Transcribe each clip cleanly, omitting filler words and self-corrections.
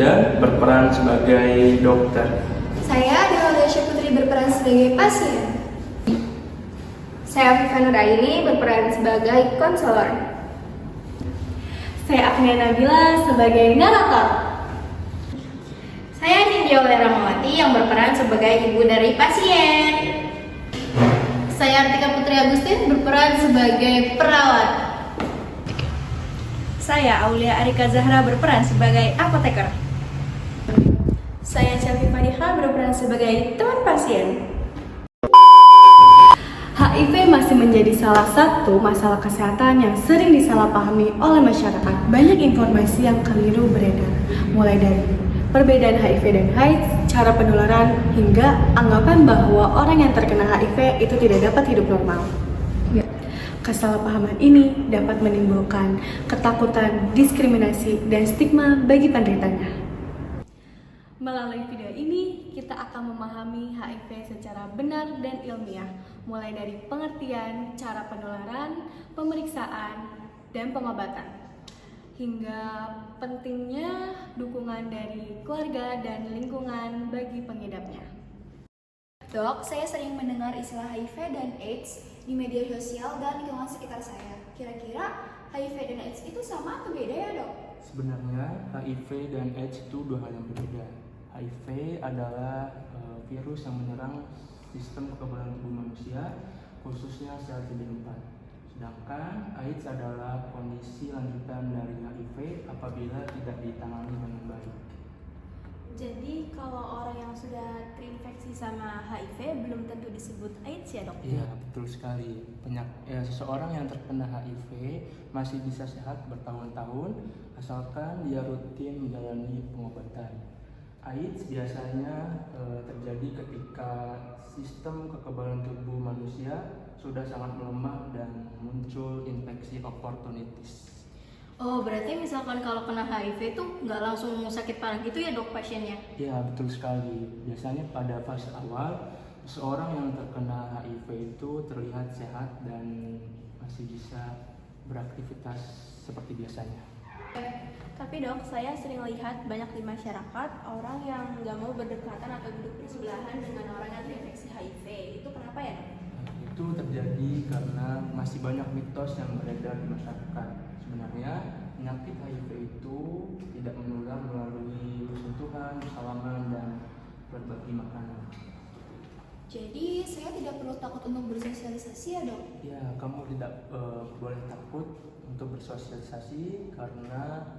Linda berperan sebagai dokter. Saya Dewa Gasya Putri berperan sebagai pasien. Saya Afifa Nuraini berperan sebagai konselor. Saya Agnia Nabila sebagai narator. Saya Nindya Ramawati yang berperan sebagai ibu dari pasien. Saya Artika Putri Agustin berperan sebagai perawat. Saya Aulia Arika Zahra berperan sebagai apoteker. Saya Syafi Fadiha berperan sebagai teman pasien. HIV masih menjadi salah satu masalah kesehatan yang sering disalahpahami oleh masyarakat. Banyak informasi yang keliru beredar, mulai dari perbedaan HIV dan AIDS, cara penularan, hingga anggapan bahwa orang yang terkena HIV itu tidak dapat hidup normal. Kesalahpahaman ini dapat menimbulkan ketakutan, diskriminasi, dan stigma bagi penderitanya. Melalui video ini, kita akan memahami HIV secara benar dan ilmiah, mulai dari pengertian, cara penularan, pemeriksaan, dan pengobatan, hingga pentingnya dukungan dari keluarga dan lingkungan bagi pengidapnya. Dok, saya sering mendengar istilah HIV dan AIDS di media sosial dan lingkungan sekitar saya. Kira-kira HIV dan AIDS itu sama atau beda ya, Dok? Sebenarnya HIV dan AIDS itu dua hal yang berbeda. HIV adalah virus yang menyerang sistem kekebalan tubuh manusia, khususnya sel CD4. Sedangkan AIDS adalah kondisi lanjutan dari HIV apabila tidak ditangani dengan baik. Jadi kalau orang yang sudah terinfeksi sama HIV belum tentu disebut AIDS ya dok? Iya, betul sekali. Seseorang yang terkena HIV masih bisa sehat bertahun-tahun asalkan dia rutin menjalani pengobatan. AIDS biasanya terjadi ketika sistem kekebalan tubuh manusia sudah sangat melemah dan muncul infeksi opportunitis. Oh, berarti misalkan kalau kena HIV itu nggak langsung sakit parah gitu ya dok pasiennya? Ya, betul sekali. Biasanya pada fase awal, seseorang yang terkena HIV itu terlihat sehat dan masih bisa beraktivitas seperti biasanya. Tapi dok, saya sering lihat banyak di masyarakat orang yang nggak mau berdekatan atau duduk bersebelahan dengan orang yang terinfeksi HIV. Itu kenapa ya dok? Itu terjadi karena masih banyak mitos yang beredar di masyarakat. Sebenarnya penyakit HIV itu tidak menular melalui sentuhan, salaman, dan berbagi makanan. Jadi, saya tidak perlu takut untuk bersosialisasi ya, Dok? Ya, kamu tidak boleh takut untuk bersosialisasi karena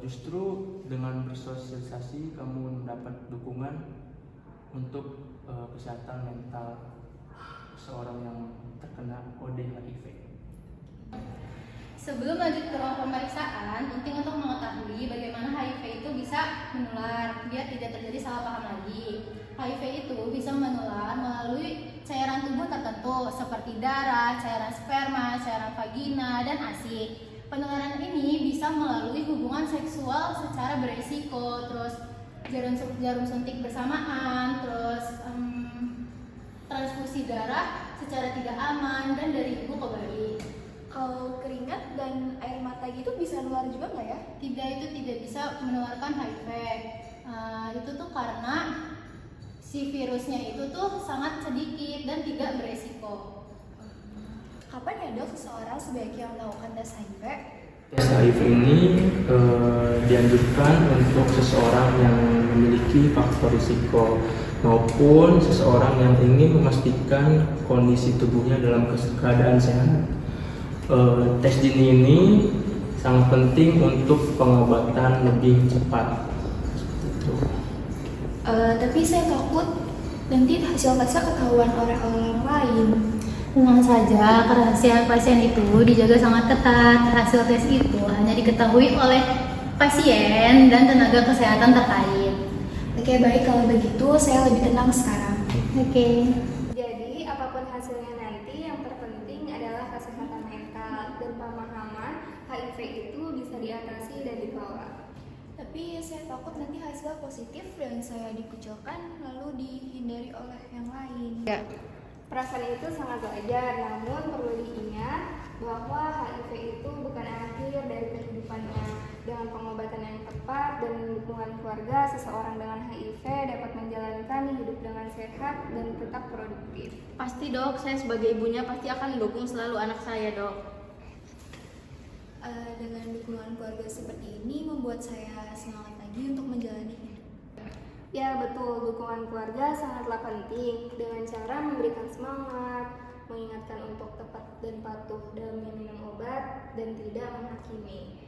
justru dengan bersosialisasi kamu mendapat dukungan untuk kesehatan mental seorang yang terkena OD/HIV. Sebelum lanjut ke ruang pemeriksaan, penting untuk mengetahui bagaimana HIV itu bisa menular biar tidak terjadi salah paham lagi. HIV itu bisa menular melalui cairan tubuh tertentu seperti darah, cairan sperma, cairan vagina, dan ASI. Penularan ini bisa melalui hubungan seksual secara beresiko, terus jarum suntik bersamaan, terus transfusi darah secara tidak aman, dan dari ibu ke bayi. Kalau keringat dan air mata gitu bisa nular juga nggak ya? Tidak, itu tidak bisa menularkan HIV. Itu tuh karena si virusnya itu tuh sangat sedikit dan tidak beresiko. Kapan ya, Dok, seseorang sebaiknya melakukan tes HIV? Tes HIV ini dianjurkan untuk seseorang yang memiliki faktor risiko maupun seseorang yang ingin memastikan kondisi tubuhnya dalam keadaan sehat. Tes dini ini sangat penting untuk pengobatan lebih cepat. Tapi saya takut nanti hasil tesnya ketahuan oleh orang lain. Tenang saja, kerahasiaan pasien itu dijaga sangat ketat. Hasil tes itu hanya diketahui oleh pasien dan tenaga kesehatan terkait. Oke, baik, kalau begitu saya lebih tenang sekarang. Oke. Jadi, apapun hasilnya nanti, yang terpenting adalah kesehatan mental dan pemahaman HIV itu bisa diatasi dan dikelola. Tapi saya takut nanti hasilnya positif dan saya dikucilkan lalu dihindari oleh yang lain. Perasaan itu sangat wajar, namun perlu diingat bahwa HIV itu bukan akhir dari kehidupannya. Dengan pengobatan yang tepat dan dukungan keluarga, seseorang dengan HIV dapat menjalankan hidup dengan sehat dan tetap produktif. Pasti dok, saya sebagai ibunya pasti akan mendukung selalu anak saya dok. Dengan dukungan keluarga seperti ini membuat saya semangat lagi untuk menjalani hidup. Ya betul, dukungan keluarga sangatlah penting dengan cara memberikan semangat, mengingatkan untuk tepat dan patuh dalam meminum obat, dan tidak menghakimi.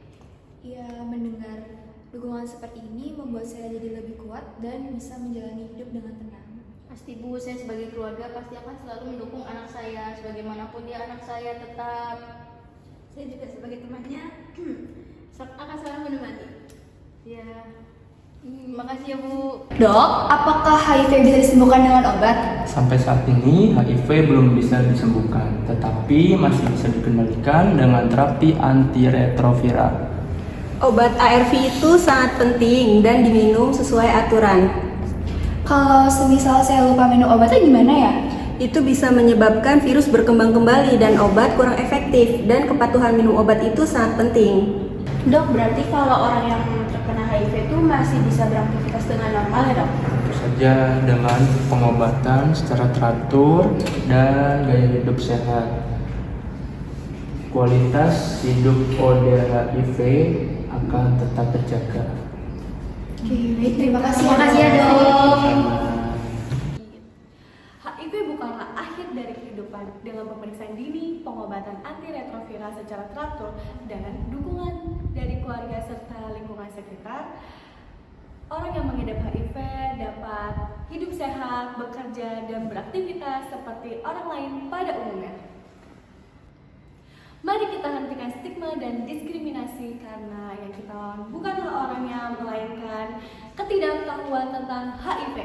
Ya, mendengar dukungan seperti ini membuat saya jadi lebih kuat dan bisa menjalani hidup dengan tenang. Pasti Bu, saya sebagai keluarga pasti akan selalu mendukung anak saya, sebagaimanapun dia anak saya tetap. Saya juga sebagai temannya akan selalu menemani. Ya, makasih ya Bu. Dok, apakah HIV bisa disembuhkan dengan obat? Sampai saat ini HIV belum bisa disembuhkan, tetapi masih bisa dikendalikan dengan terapi antiretroviral. Obat ARV itu sangat penting dan diminum sesuai aturan. Kalau semisal saya lupa minum obatnya gimana ya? Itu bisa menyebabkan virus berkembang kembali dan obat kurang efektif, dan kepatuhan minum obat itu sangat penting. Dok, berarti kalau orang yang terkena HIV itu masih bisa beraktivitas dengan normal ya dok? Tentu saja dengan pengobatan secara teratur dan gaya hidup sehat. Kualitas hidup ODA HIV akan tetap terjaga. Oke, baik, terima kasih. Terima kasih ya dok. HIV bukanlah akhir dari kehidupan. Dengan pemeriksaan dini, pengobatan antiretroviral secara teratur, dan dukungan dari keluarga serta lingkungan sekitar, orang yang mengidap HIV dapat hidup sehat, bekerja, dan beraktivitas seperti orang lain pada umumnya. Mari kita hentikan stigma dan diskriminasi, karena yang kita lawan bukanlah orangnya, melainkan ketidaktahuan tentang HIV.